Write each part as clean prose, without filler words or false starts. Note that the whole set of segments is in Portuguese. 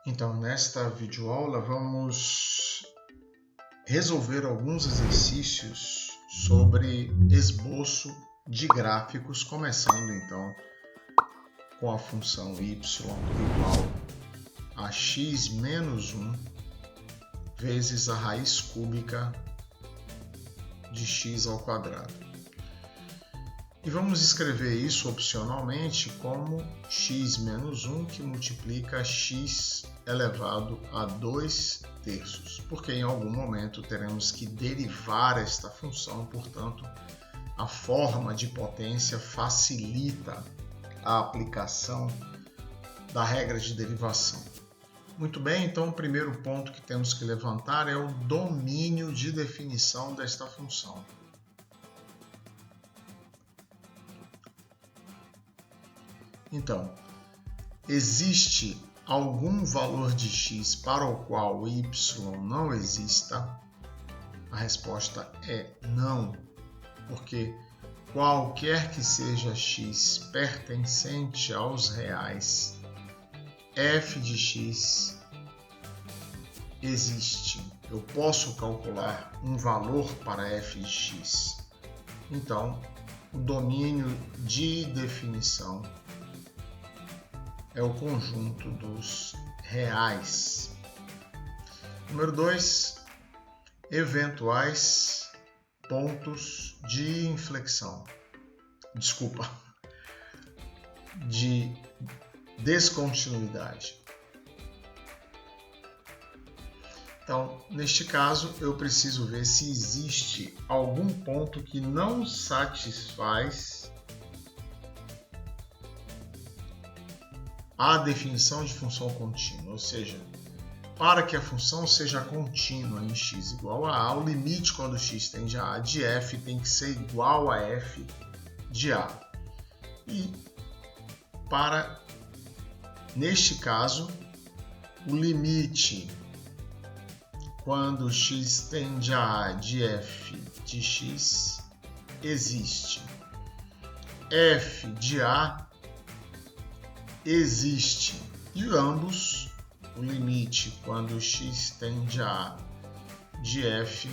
Então, nesta videoaula vamos resolver alguns exercícios sobre esboço de gráficos, começando então com a função y igual a x menos 1 vezes a raiz cúbica de x ao quadrado. E vamos escrever isso opcionalmente como x menos 1 que multiplica x elevado a 2/3, porque em algum momento teremos que derivar esta função, portanto, a forma de potência facilita a aplicação da regra de derivação. Muito bem, então o primeiro ponto que temos que levantar é o domínio de definição desta função. Então, existe algum valor de x para o qual y não exista? A resposta é não, porque qualquer que seja x pertencente aos reais, f de x existe. Eu posso calcular um valor para f de x. Então, o domínio de definição é o conjunto dos reais. Número 2, eventuais pontos de inflexão. De descontinuidade. Então, neste caso, eu preciso ver se existe algum ponto que não satisfaz a definição de função contínua, ou seja, para que a função seja contínua em x igual a o limite quando x tende a de f tem que ser igual a f de a. E para, neste caso, o limite quando x tende a de f de x existe. F de a existe. E ambos, o limite quando x tende a de f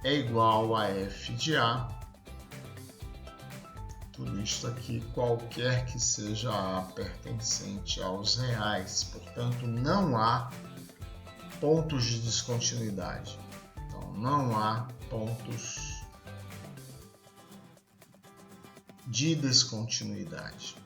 é igual a f de a. Tudo isto aqui, qualquer que seja a pertencente aos reais. Portanto, não há pontos de descontinuidade. Então, não há pontos de descontinuidade.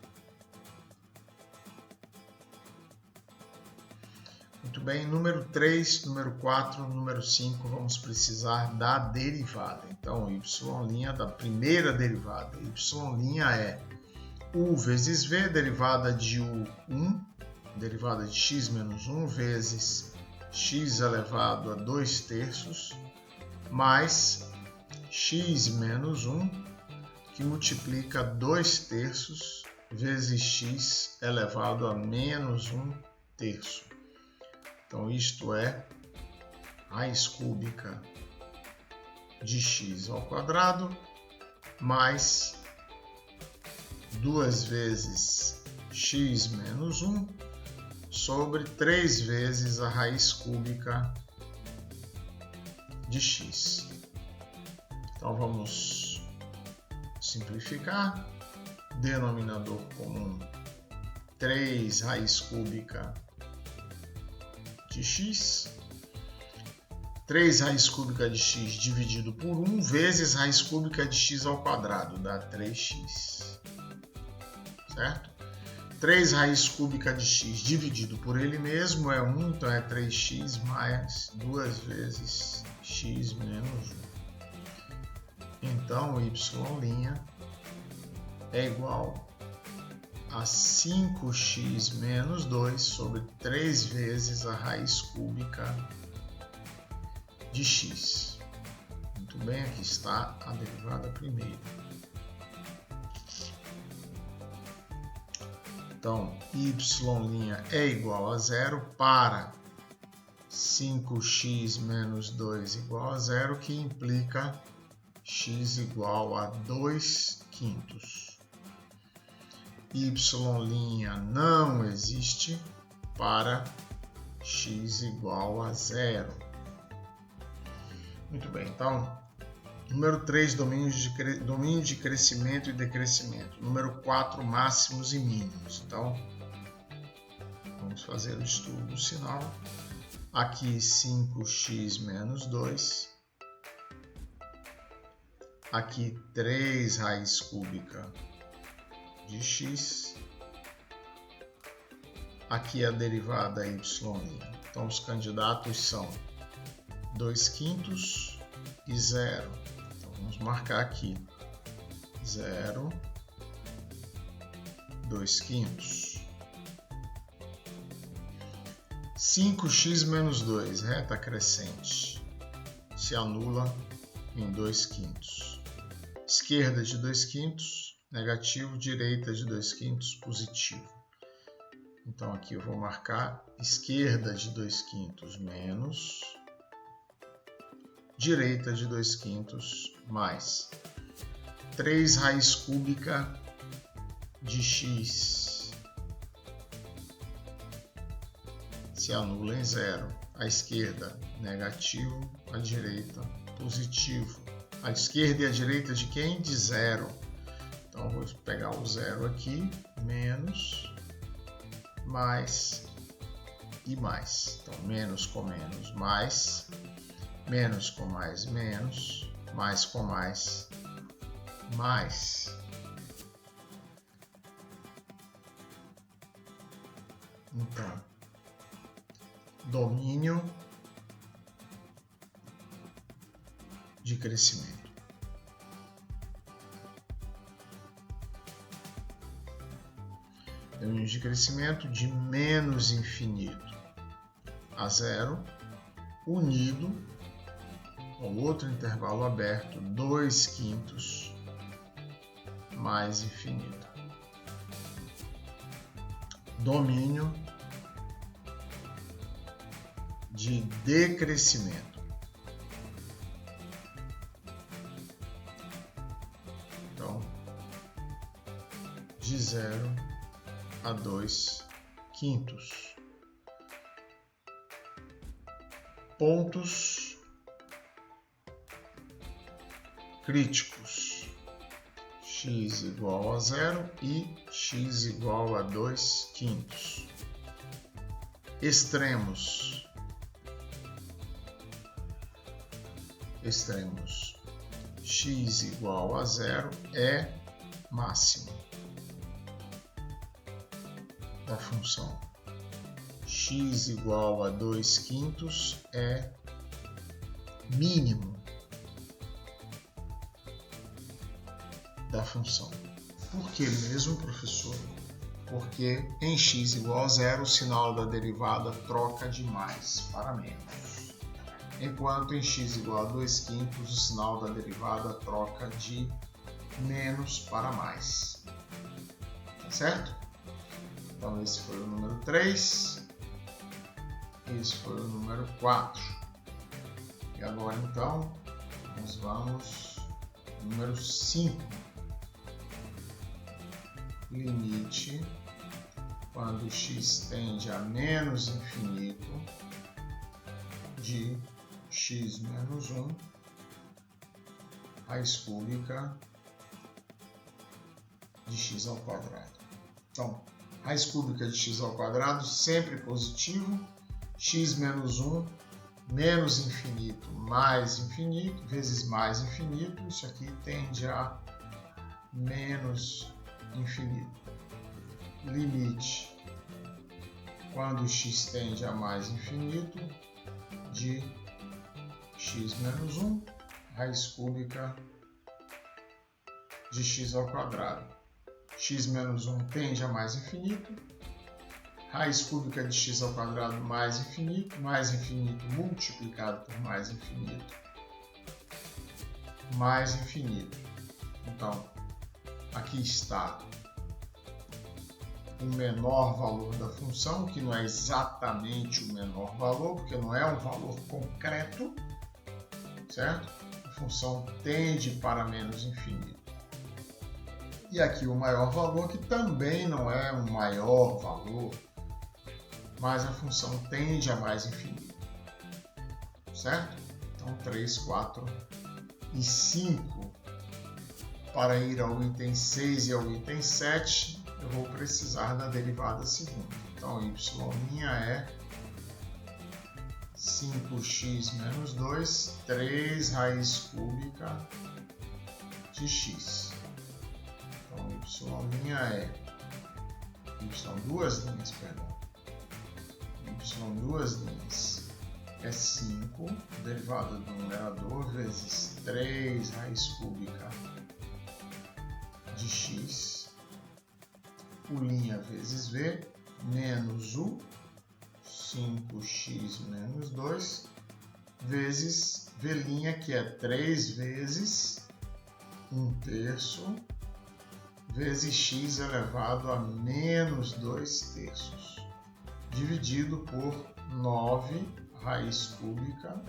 Muito bem, número 3, número 4, número 5, vamos precisar da derivada. Então, y' da primeira derivada. Y' é u vezes v, derivada de u1, derivada de x menos 1, vezes x elevado a 2/3, mais x menos 1, que multiplica 2/3 vezes x elevado a menos 1/3. Então, isto é raiz cúbica de x ao quadrado mais 2 vezes x menos 1 sobre 3 vezes a raiz cúbica de x. Então, vamos simplificar. Denominador comum, 3 raiz cúbica de x, 3 raiz cúbica de x dividido por 1 vezes raiz cúbica de x ao quadrado, dá 3x, certo? 3 raiz cúbica de x dividido por ele mesmo é 1, então é 3x mais 2 vezes x menos 1. Então, y' é igual a 5x menos 2 sobre 3 vezes a raiz cúbica de x. Muito bem, aqui está a derivada primeira. Então, y' é igual a 0 para 5x menos 2 igual a 0, que implica x igual a 2/5. Y' não existe, para x igual a 0. Muito bem, então, número 3, domínio de crescimento e decrescimento. Número 4, máximos e mínimos. Então, vamos fazer o estudo do sinal. Aqui 5x menos 2. Aqui 3 raiz cúbica de x. Aqui a derivada y. Então, os candidatos são 2/5 e 0. Então, vamos marcar aqui 0, 2/5. 5x menos 2, reta crescente, se anula em 2/5. Esquerda de 2/5, negativo, direita de 2/5, positivo. Então aqui eu vou marcar esquerda de 2/5 menos, direita de 2/5 mais 3 raiz cúbica de x se anula em 0. A esquerda negativo, a direita positivo. A esquerda e a direita de quem? De 0. Então vou pegar o 0 aqui, menos, mais e mais. Então, menos com menos, mais. Menos com mais, menos. Mais com mais, mais. Então, domínio de crescimento. Domínio de crescimento de menos infinito a 0, unido ao outro intervalo aberto, 2/5 mais infinito. Domínio de decrescimento. Então, de 0 a 2/5. Pontos críticos. X igual a 0 e x igual a 2/5. Extremos. Extremos. X igual a 0 é máximo da função. X igual a 2/5 é mínimo da função. Por que mesmo, professor? Porque em x igual a 0 o sinal da derivada troca de mais para menos. Enquanto em x igual a 2/5 o sinal da derivada troca de menos para mais. Tá certo? Então esse foi o número 3. Esse foi o número 4. E agora então nós vamos ao número 5. Limite quando x tende a menos infinito de x menos 1 raiz cúbica de x ao quadrado. Então, raiz cúbica de x ao quadrado sempre positivo, x menos 1 menos infinito mais infinito vezes mais infinito, isso aqui tende a menos infinito. Limite quando x tende a mais infinito de x menos 1 raiz cúbica de x ao quadrado. X menos 1 tende a mais infinito, raiz cúbica de x ao quadrado mais infinito multiplicado por mais infinito. Então, aqui está o menor valor da função, que não é exatamente o menor valor, porque não é um valor concreto, certo? A função tende para menos infinito. E aqui o maior valor, que também não é um maior valor, mais a função tende a mais infinito. Certo? Então 3, 4 e 5. Para ir ao item 6 e ao item 7, eu vou precisar da derivada segunda. Então y' é 5x menos 2, 3 raiz cúbica de x. Então y' é duas linhas é 5, derivada do numerador, vezes 3 raiz cúbica de x, u' vezes v, menos u, 5x menos 2, vezes v', que é 3 vezes 1/3, vezes x elevado a menos 2/3, dividido por 9 raiz cúbica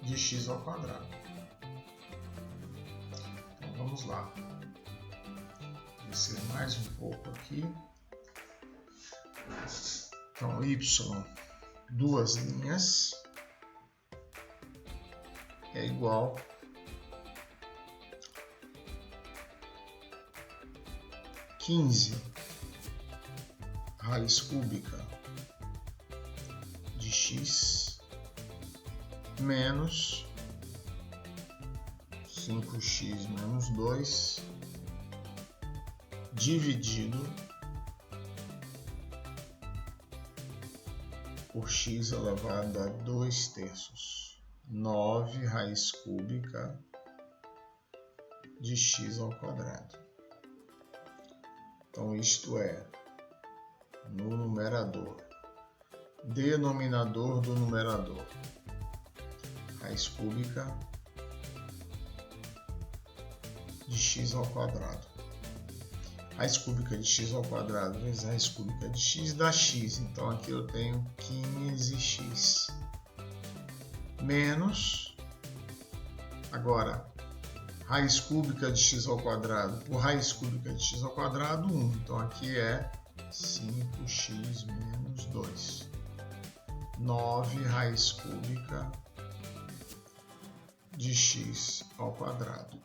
de x ao quadrado. Então vamos lá. Descer mais um pouco aqui. Então y, duas linhas, é igual a 15 raiz cúbica de x menos 5x menos 2 dividido por x elevado a 2/3, 9 raiz cúbica de x ao quadrado. Então isto é, no numerador, denominador do numerador, raiz cúbica de x ao quadrado. Raiz cúbica de x ao quadrado vezes raiz cúbica de x dá x. Então aqui eu tenho 15x. Menos, agora, raiz cúbica de x ao quadrado por raiz cúbica de x ao quadrado, 1. Então aqui é 5x menos 2. 9 raiz cúbica de x ao quadrado.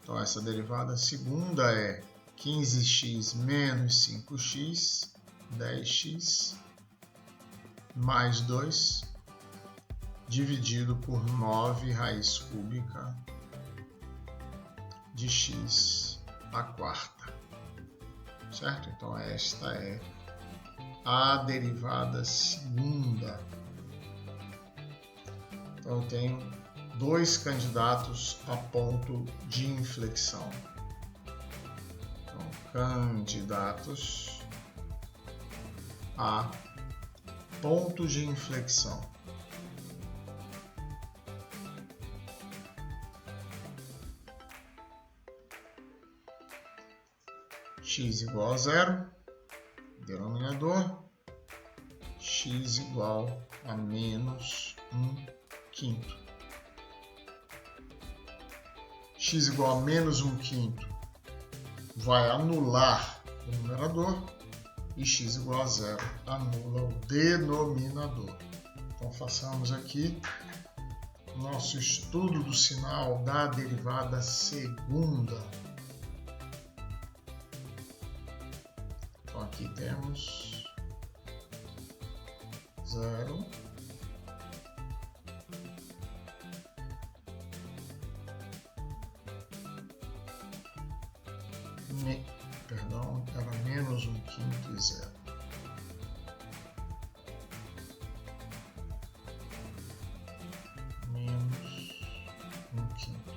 Então essa derivada segunda é 15x menos 5x, 10x, mais 2, dividido por 9 raiz cúbica de x à quarta. Certo? Então esta é a derivada segunda. Então eu tenho dois candidatos a ponto de inflexão. Candidatos a ponto de inflexão. X igual a 0, denominador, x igual a menos 1/5. X igual a menos 1/5 vai anular o numerador e x igual a 0 anula o denominador. Então façamos aqui o nosso estudo do sinal da derivada segunda. Então aqui temos 0 era menos 1/5 e 0. Menos 1/5.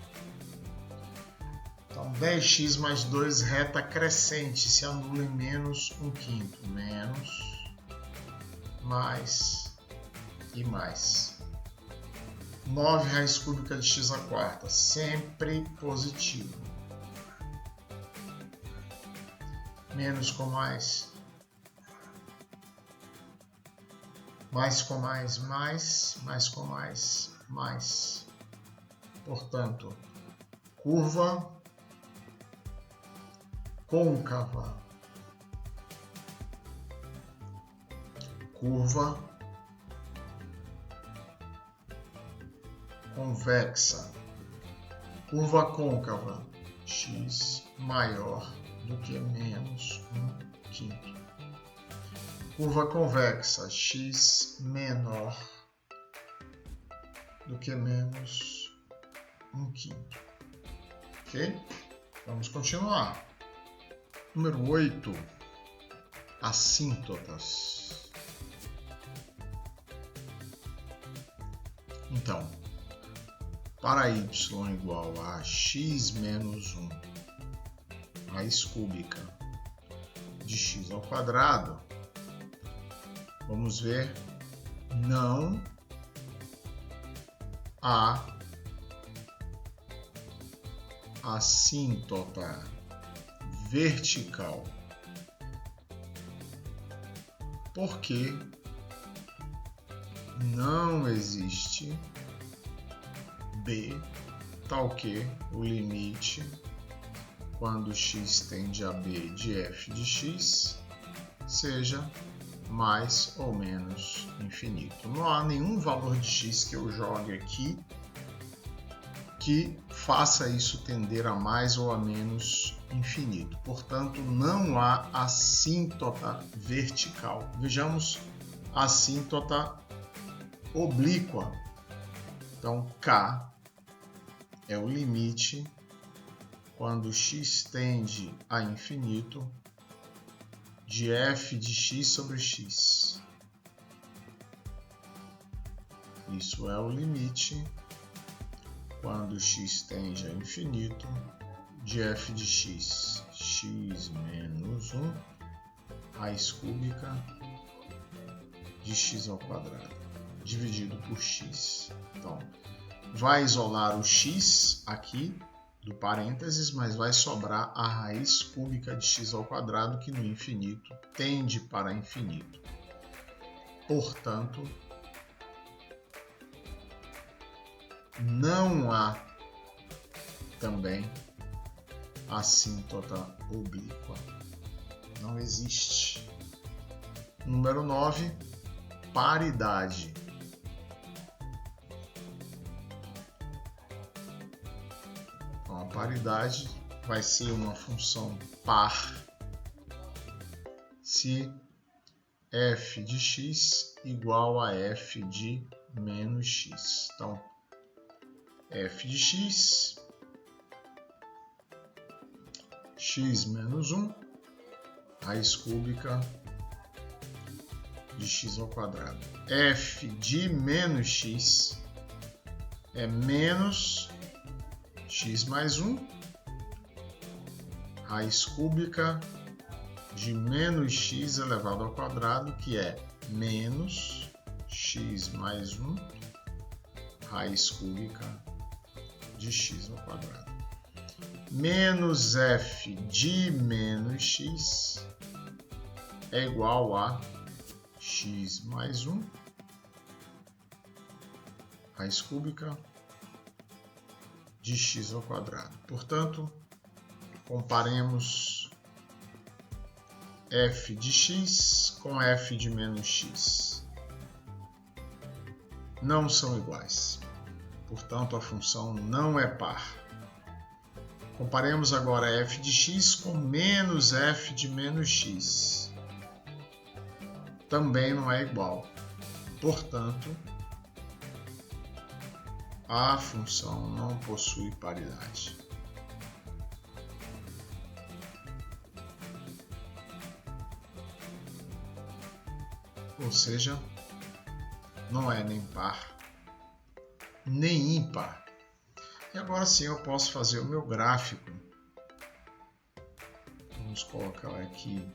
Então 10x mais 2 reta crescente se anula em menos 1/5. Menos, mais e mais. 9 raiz cúbica de x à quarta, sempre positivo. Menos com mais com mais, mais com mais. Portanto, curva côncava curva convexa, curva côncava, x maior do que menos 1/5. Curva convexa, x menor do que menos 1/5. Ok? Vamos continuar. Número 8. Assíntotas. Então, para y igual a x menos 1 raiz cúbica de x ao quadrado, vamos ver, não há assíntota vertical, porque não existe b tal que o limite quando x tende a b de f de x seja mais ou menos infinito. Não há nenhum valor de x que eu jogue aqui que faça isso tender a mais ou a menos infinito. Portanto, não há assíntota vertical. Vejamos a assíntota oblíqua. Então, K é o limite quando x tende a infinito de f de x sobre x. Isso é o limite quando x tende a infinito de f de x, x menos 1 raiz cúbica de x ao quadrado, dividido por x. Então, vai isolar o x aqui do parênteses, mas vai sobrar a raiz cúbica de x ao quadrado, que no infinito tende para infinito. Portanto, não há também assíntota oblíqua. Não existe. Número 9, paridade. Então, a paridade vai ser uma função par se f de x igual a f de menos x. Então, f de x, x menos 1, raiz cúbica de x ao quadrado. F de menos x é menos x mais 1, raiz cúbica de menos x elevado ao quadrado, que é menos x mais 1, raiz cúbica de x ao quadrado. Menos f de menos x é igual a x mais 1, raiz cúbica de x ao quadrado. Portanto, comparemos f de x com f de menos x. Não são iguais. Portanto, a função não é par. Comparemos agora f de x com menos f de menos x. Também não é igual. Portanto, a função não possui paridade. Ou seja, não é nem par, nem ímpar. E agora sim eu posso fazer o meu gráfico. Vamos colocar aqui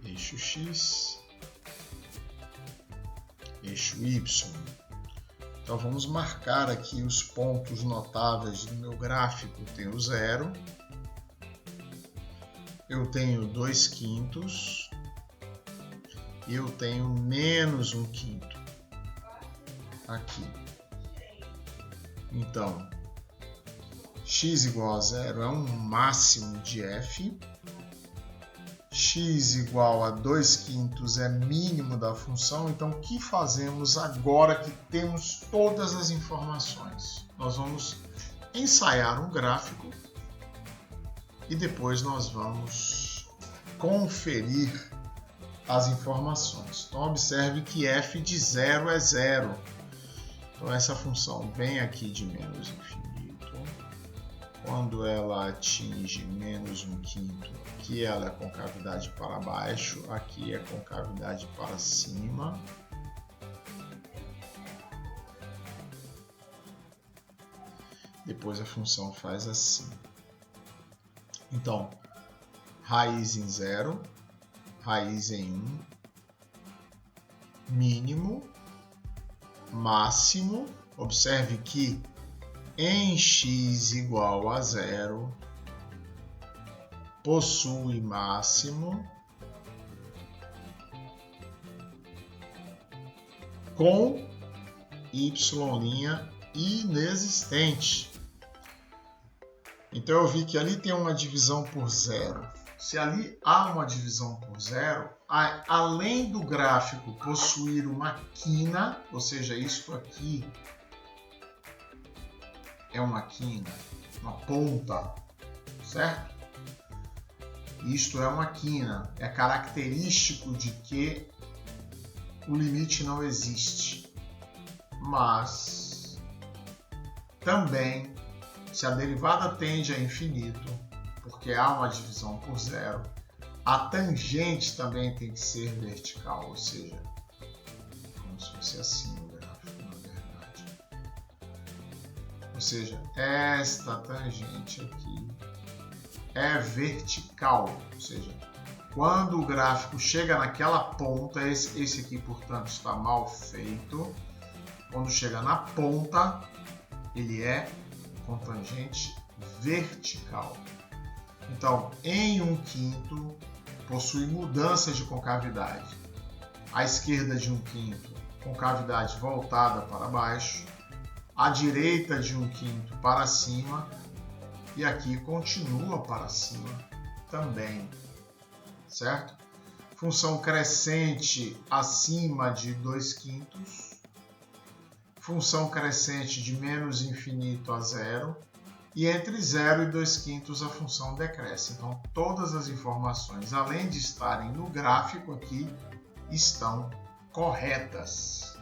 eixo x, eixo y. Então vamos marcar aqui os pontos notáveis do meu gráfico. Eu tenho 0, eu tenho 2/5 e eu tenho menos 1/5 aqui. Então, x igual a 0 é um máximo de f, x igual a 2/5 é mínimo da função, então o que fazemos agora que temos todas as informações? Nós vamos ensaiar um gráfico e depois nós vamos conferir as informações. Então observe que f de 0 é 0. Então essa função vem aqui de menos infinito. Quando ela atinge menos 1/5, aqui ela é concavidade para baixo, aqui é concavidade para cima. Depois a função faz assim. Então, raiz em 0, raiz em 1, mínimo, máximo. Observe que em x igual a 0, possui máximo com y' inexistente. Então eu vi que ali tem uma divisão por 0. Se ali há uma divisão por 0, além do gráfico possuir uma quina, ou seja, isso aqui é uma quina, uma ponta, certo? Isto é uma quina, é característico de que o limite não existe. Mas também, se a derivada tende a infinito, porque há uma divisão por 0, a tangente também tem que ser vertical, ou seja, como se fosse assim o gráfico, na verdade. Ou seja, esta tangente aqui é vertical, ou seja, quando o gráfico chega naquela ponta, esse aqui, portanto, está mal feito. Quando chega na ponta, ele é com tangente vertical. Então, em 1/5, possui mudança de concavidade. À esquerda de 1/5, concavidade voltada para baixo. À direita de 1/5 para cima. E aqui continua para cima também, certo? Função crescente acima de 2/5. Função crescente de menos infinito a 0. E entre 0 e 2/5 a função decresce. Então, todas as informações, além de estarem no gráfico aqui, estão corretas.